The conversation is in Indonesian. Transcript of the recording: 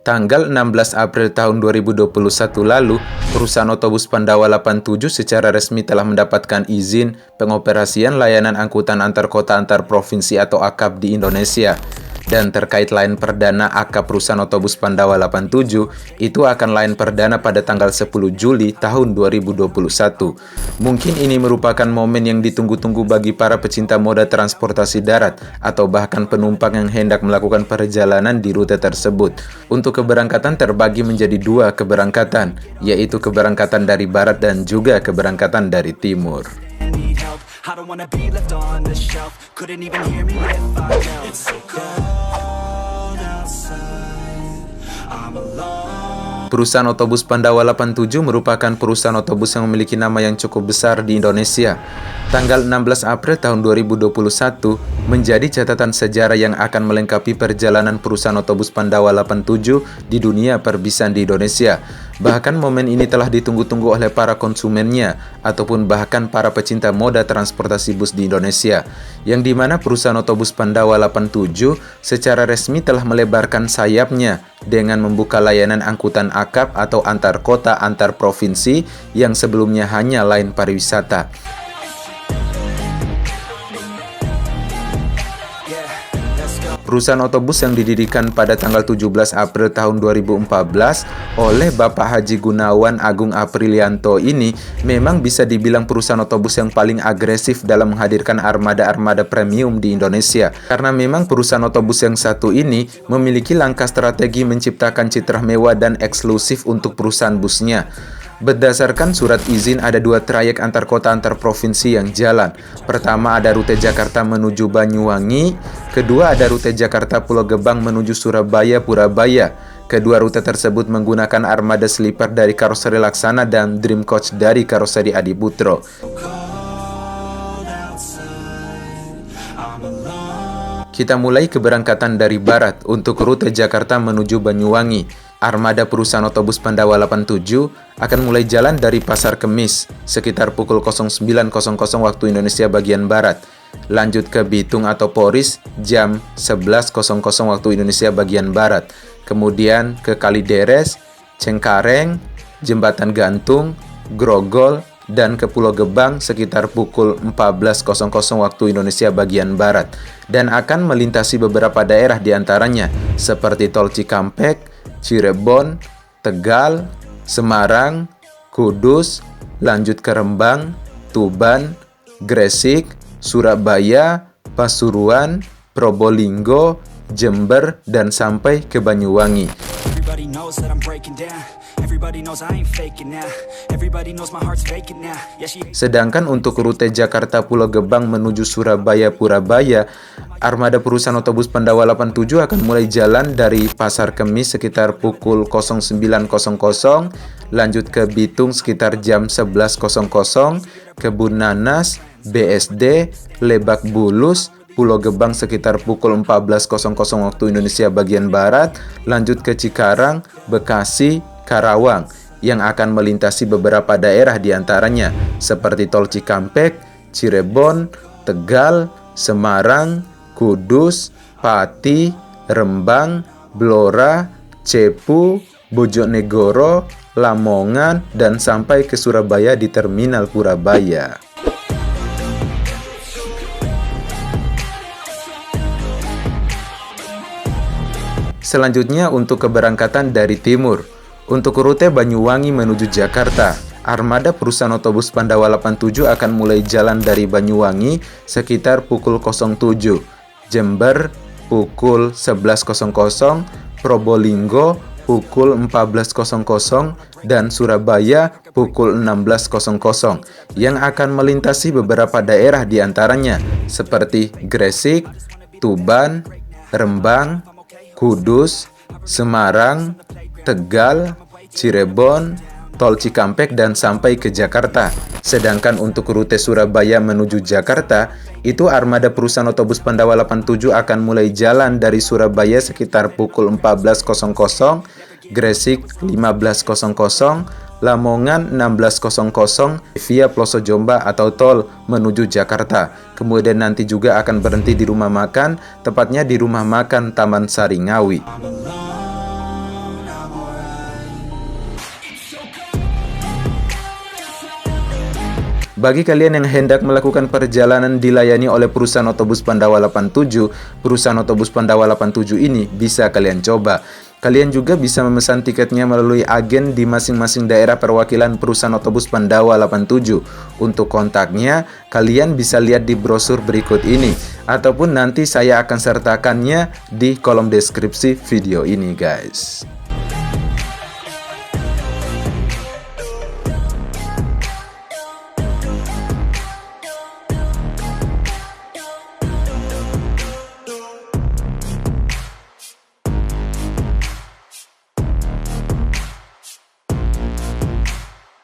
Tanggal 16 April tahun 2021 lalu, perusahaan otobus Pandawa 87 secara resmi telah mendapatkan izin pengoperasian layanan angkutan antar kota antar provinsi atau AKAP di Indonesia. Dan terkait line perdana AKAP perusahaan otobus Pandawa 87, itu akan line perdana pada tanggal 10 Juli tahun 2021. Mungkin ini merupakan momen yang ditunggu-tunggu bagi para pecinta moda transportasi darat atau bahkan penumpang yang hendak melakukan perjalanan di rute tersebut. Untuk keberangkatan terbagi menjadi dua keberangkatan, yaitu keberangkatan dari barat dan juga keberangkatan dari timur. I don't wanna be left on the shelf. Couldn't even hear me if I yelled. It's so cold outside. I'm alone. Perusahaan otobus Pandawa 87 merupakan perusahaan otobus yang memiliki nama yang cukup besar di Indonesia. Tanggal 16 April tahun 2021 menjadi catatan sejarah yang akan melengkapi perjalanan perusahaan otobus Pandawa 87 di dunia perbisan di Indonesia. Bahkan momen ini telah ditunggu-tunggu oleh para konsumennya ataupun bahkan para pecinta moda transportasi bus di Indonesia, yang dimana perusahaan otobus Pandawa 87 secara resmi telah melebarkan sayapnya dengan membuka layanan angkutan AKAP atau antar kota antar provinsi yang sebelumnya hanya line pariwisata. Perusahaan otobus yang didirikan pada tanggal 17 April tahun 2014 oleh Bapak Haji Gunawan Agung Aprilianto ini memang bisa dibilang perusahaan otobus yang paling agresif dalam menghadirkan armada-armada premium di Indonesia. Karena memang perusahaan otobus yang satu ini memiliki langkah strategi menciptakan citra mewah dan eksklusif untuk perusahaan busnya. Berdasarkan surat izin, ada dua trayek antar kota antar provinsi yang jalan. Pertama ada rute Jakarta menuju Banyuwangi, kedua ada rute Jakarta Pulau Gebang menuju Surabaya Purabaya. Kedua rute tersebut menggunakan armada sleeper dari karoseri Laksana dan Dream Coach dari karoseri Adiputro. Kita mulai keberangkatan dari barat untuk rute Jakarta menuju Banyuwangi. Armada perusahaan otobus Pandawa 87 akan mulai jalan dari Pasar Kemis sekitar pukul 09.00 waktu Indonesia bagian Barat. Lanjut ke Bitung atau Poris jam 11.00 waktu Indonesia bagian Barat. Kemudian ke Kalideres, Cengkareng, Jembatan Gantung, Grogol, dan ke Pulau Gebang sekitar pukul 14.00 waktu Indonesia bagian Barat. Dan akan melintasi beberapa daerah diantaranya seperti Tol Cikampek, Cirebon, Tegal, Semarang, Kudus, lanjut ke Rembang, Tuban, Gresik, Surabaya, Pasuruan, Probolinggo, Jember, dan sampai ke Banyuwangi. Sedangkan untuk rute Jakarta Pulau Gebang menuju Surabaya Purabaya, armada perusahaan otobus Pandawa 87 akan mulai jalan dari Pasar Kemis sekitar pukul 09.00, lanjut ke Bitung sekitar jam 11.00, Kebun Nanas, BSD, Lebak Bulus, Pulau Gebang sekitar pukul 14.00 waktu Indonesia bagian Barat, lanjut ke Cikarang, Bekasi, Karawang, yang akan melintasi beberapa daerah diantaranya seperti Tol Cikampek, Cirebon, Tegal, Semarang, Kudus, Pati, Rembang, Blora, Cepu, Bojonegoro, Lamongan, dan sampai ke Surabaya di Terminal Purabaya. Selanjutnya untuk keberangkatan dari timur. Untuk rute Banyuwangi menuju Jakarta, armada perusahaan otobus Pandawa 87 akan mulai jalan dari Banyuwangi sekitar pukul 07, Jember pukul 11.00, Probolinggo pukul 14.00, dan Surabaya pukul 16.00, yang akan melintasi beberapa daerah diantaranya seperti Gresik, Tuban, Rembang, Kudus, Semarang, Tegal, Cirebon, Tol Cikampek, dan sampai ke Jakarta. Sedangkan untuk rute Surabaya menuju Jakarta, itu armada perusahaan otobus Pandawa 87 akan mulai jalan dari Surabaya sekitar pukul 14.00, Gresik 15.00, Lamongan 16.00 via Ploso Jomba atau tol menuju Jakarta. Kemudian nanti juga akan berhenti di rumah makan, tepatnya di rumah makan Taman Sari Ngawi. Bagi kalian yang hendak melakukan perjalanan dilayani oleh perusahaan otobus Pandawa 87, perusahaan otobus Pandawa 87 ini bisa kalian coba. Kalian juga bisa memesan tiketnya melalui agen di masing-masing daerah perwakilan perusahaan otobus Pandawa 87. Untuk kontaknya, kalian bisa lihat di brosur berikut ini, ataupun nanti saya akan sertakannya di kolom deskripsi video ini guys.